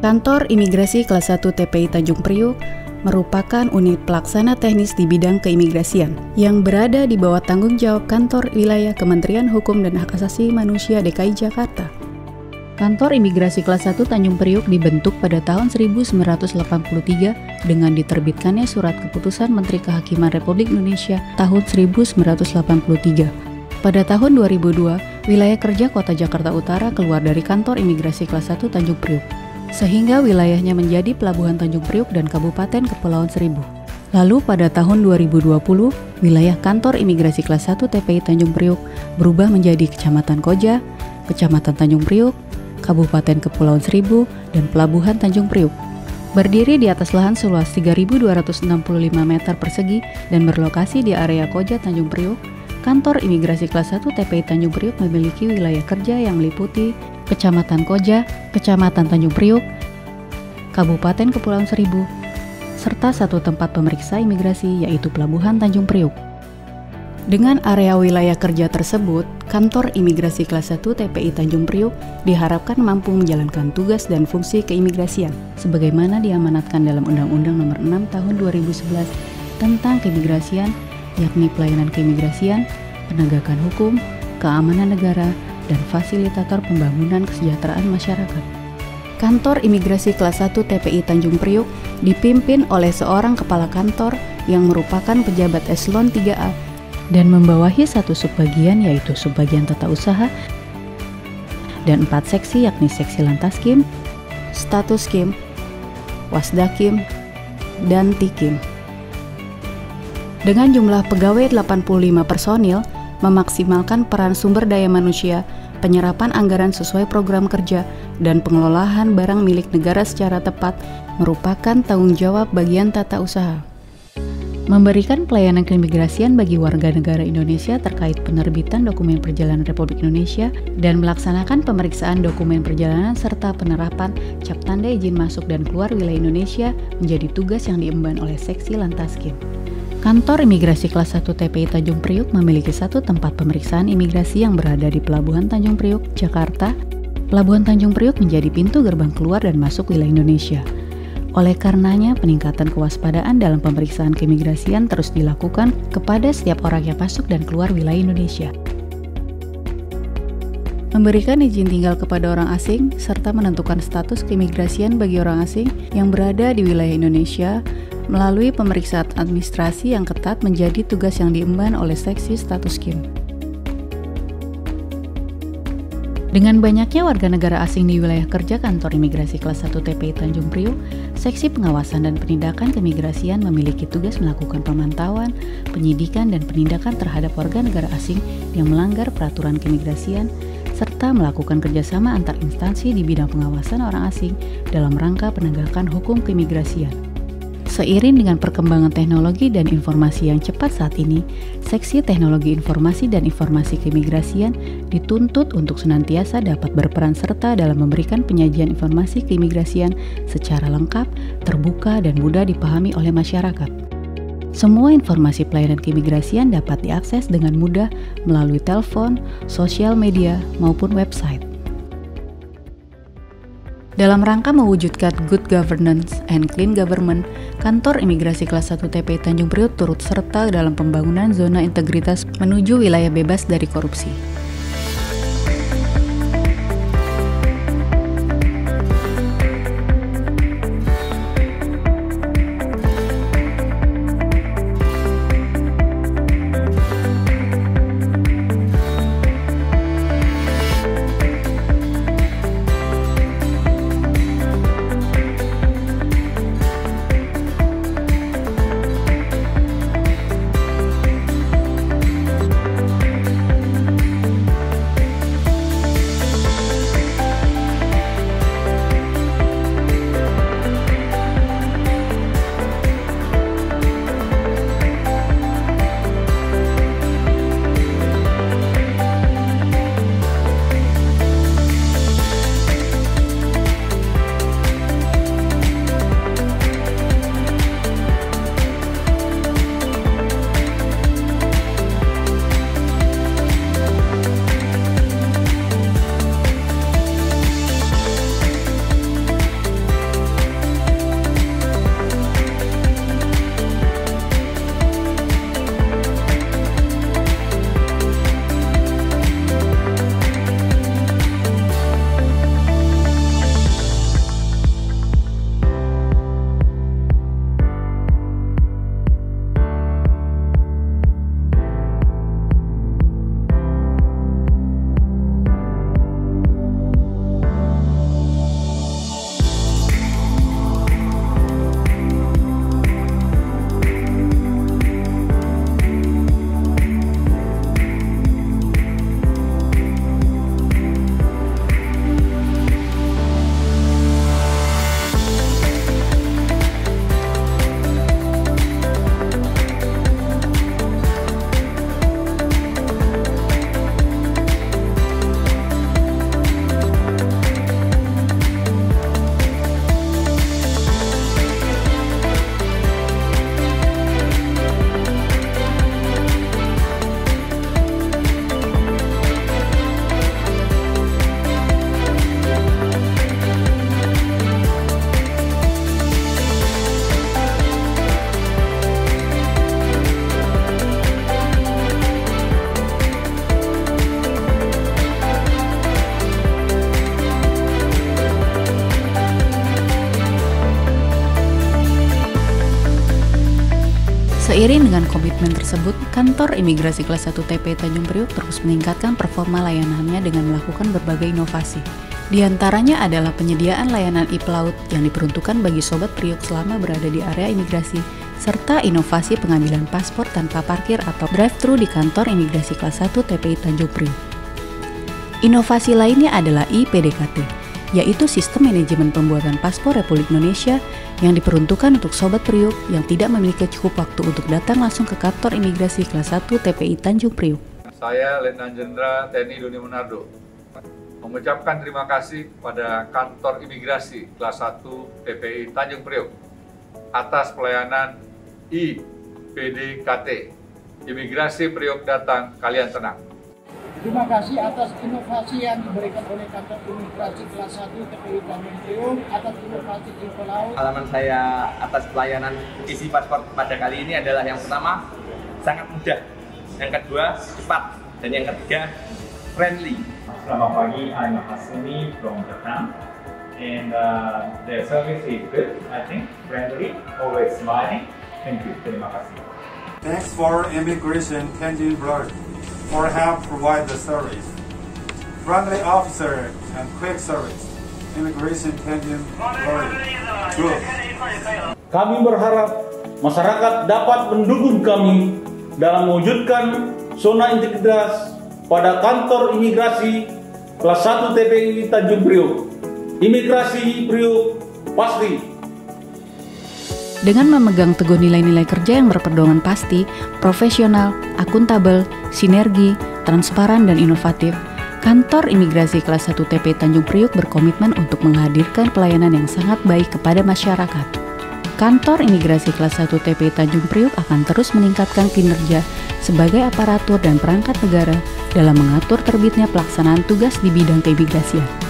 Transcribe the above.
Kantor Imigrasi Kelas 1 TPI Tanjung Priuk merupakan unit pelaksana teknis di bidang keimigrasian yang berada di bawah tanggung jawab Kantor Wilayah Kementerian Hukum dan Hak Asasi Manusia DKI Jakarta. Kantor Imigrasi Kelas 1 Tanjung Priuk dibentuk pada tahun 1983 dengan diterbitkannya Surat Keputusan Menteri Kehakiman Republik Indonesia tahun 1983. Pada tahun 2002, wilayah kerja Kota Jakarta Utara keluar dari Kantor Imigrasi Kelas 1 Tanjung Priuk, sehingga wilayahnya menjadi Pelabuhan Tanjung Priuk dan Kabupaten Kepulauan Seribu. Lalu pada tahun 2020, wilayah Kantor Imigrasi Kelas 1 TPI Tanjung Priuk berubah menjadi Kecamatan Koja, Kecamatan Tanjung Priuk, Kabupaten Kepulauan Seribu, dan Pelabuhan Tanjung Priuk. Berdiri di atas lahan seluas 3.265 meter persegi dan berlokasi di area Koja Tanjung Priuk, Kantor Imigrasi Kelas 1 TPI Tanjung Priuk memiliki wilayah kerja yang meliputi Kecamatan Koja, Kecamatan Tanjung Priuk, Kabupaten Kepulauan Seribu, serta satu tempat pemeriksa imigrasi yaitu Pelabuhan Tanjung Priuk. Dengan area wilayah kerja tersebut, Kantor Imigrasi Kelas 1 TPI Tanjung Priuk diharapkan mampu menjalankan tugas dan fungsi keimigrasian sebagaimana diamanatkan dalam Undang-Undang Nomor 6 Tahun 2011 tentang keimigrasian, yakni pelayanan keimigrasian, penegakan hukum, keamanan negara, dan fasilitator pembangunan kesejahteraan masyarakat. Kantor Imigrasi Kelas 1 TPI Tanjung Priuk dipimpin oleh seorang kepala kantor yang merupakan pejabat eselon 3A dan membawahi satu subbagian yaitu subbagian tata usaha dan 4 seksi yakni seksi Lantaskim, Statuskim, Wasdakim, dan Tikim. Dengan jumlah pegawai 85 personil, memaksimalkan peran sumber daya manusia, penyerapan anggaran sesuai program kerja, dan pengelolaan barang milik negara secara tepat merupakan tanggung jawab bagian tata usaha. Memberikan pelayanan keimigrasian bagi warga negara Indonesia terkait penerbitan dokumen perjalanan Republik Indonesia dan melaksanakan pemeriksaan dokumen perjalanan serta penerapan cap tanda izin masuk dan keluar wilayah Indonesia menjadi tugas yang diemban oleh seksi Lantaskim. Kantor Imigrasi Kelas 1 TPI Tanjung Priuk memiliki satu tempat pemeriksaan imigrasi yang berada di Pelabuhan Tanjung Priuk, Jakarta. Pelabuhan Tanjung Priuk menjadi pintu gerbang keluar dan masuk wilayah Indonesia. Oleh karenanya, peningkatan kewaspadaan dalam pemeriksaan keimigrasian terus dilakukan kepada setiap orang yang masuk dan keluar wilayah Indonesia. Memberikan izin tinggal kepada orang asing, serta menentukan status keimigrasian bagi orang asing yang berada di wilayah Indonesia melalui pemeriksaan administrasi yang ketat menjadi tugas yang diemban oleh seksi Statuskim. Dengan banyaknya warga negara asing di wilayah kerja Kantor Imigrasi Kelas 1 TPI Tanjung Priuk, Seksi Pengawasan dan Penindakan Keimigrasian memiliki tugas melakukan pemantauan, penyidikan, dan penindakan terhadap warga negara asing yang melanggar peraturan keimigrasian, serta melakukan kerjasama antar instansi di bidang pengawasan orang asing dalam rangka penegakan hukum keimigrasian. Seiring dengan perkembangan teknologi dan informasi yang cepat saat ini, Seksi Teknologi Informasi dan Informasi Keimigrasian dituntut untuk senantiasa dapat berperan serta dalam memberikan penyajian informasi keimigrasian secara lengkap, terbuka, dan mudah dipahami oleh masyarakat. Semua informasi pelayanan keimigrasian dapat diakses dengan mudah melalui telepon, sosial media, maupun website. Dalam rangka mewujudkan good governance and clean government, Kantor Imigrasi Kelas 1 TPI Tanjung Priuk turut serta dalam pembangunan zona integritas menuju wilayah bebas dari korupsi. Seiring dengan komitmen tersebut, Kantor Imigrasi Kelas 1 TPI Tanjung Priok terus meningkatkan performa layanannya dengan melakukan berbagai inovasi. Di antaranya adalah penyediaan layanan e-Plaut yang diperuntukkan bagi Sobat Priok selama berada di area imigrasi, serta inovasi pengambilan paspor tanpa parkir atau drive-thru di Kantor Imigrasi Kelas 1 TPI Tanjung Priok. Inovasi lainnya adalah i-PDKT, yaitu sistem manajemen pembuatan paspor Republik Indonesia yang diperuntukkan untuk Sobat Priok yang tidak memiliki cukup waktu untuk datang langsung ke Kantor Imigrasi Kelas 1 TPI Tanjung Priok. Saya Letnan Jenderal TNI Doni Monardo mengucapkan terima kasih kepada Kantor Imigrasi Kelas 1 TPI Tanjung Priok atas pelayanan i-PDKT. Imigrasi Priok datang, kalian tenang. Terima kasih atas inovasi yang diberikan oleh Kantor Imigrasi Kelas 1 TPI Tanjung Priok, atas inovasi e-Plaut. Pengalaman saya atas pelayanan isi paspor pada kali ini adalah yang pertama, sangat mudah. Yang kedua, cepat. Dan yang ketiga, friendly. Selamat pagi, I'm Hasumi from Japan. And the service is good, I think. Friendly, always smiling. Thank you. Terima kasih. Thanks for Immigration Tanjung Priok for help provide the service. Friendly officer and quick service. Immigration Tanjung Priok. Good. Kami berharap masyarakat dapat mendukung kami dalam mewujudkan zona integritas pada Kantor Imigrasi Kelas 1 TPI Tanjung Priok. Imigrasi Priok pasti. Dengan memegang teguh nilai-nilai kerja yang berpedoman pasti, profesional, akuntabel, sinergi, transparan, dan inovatif, Kantor Imigrasi Kelas 1 TPI Tanjung Priok berkomitmen untuk menghadirkan pelayanan yang sangat baik kepada masyarakat. Kantor Imigrasi Kelas 1 TPI Tanjung Priok akan terus meningkatkan kinerja sebagai aparatur dan perangkat negara dalam mengatur terbitnya pelaksanaan tugas di bidang keimigrasian.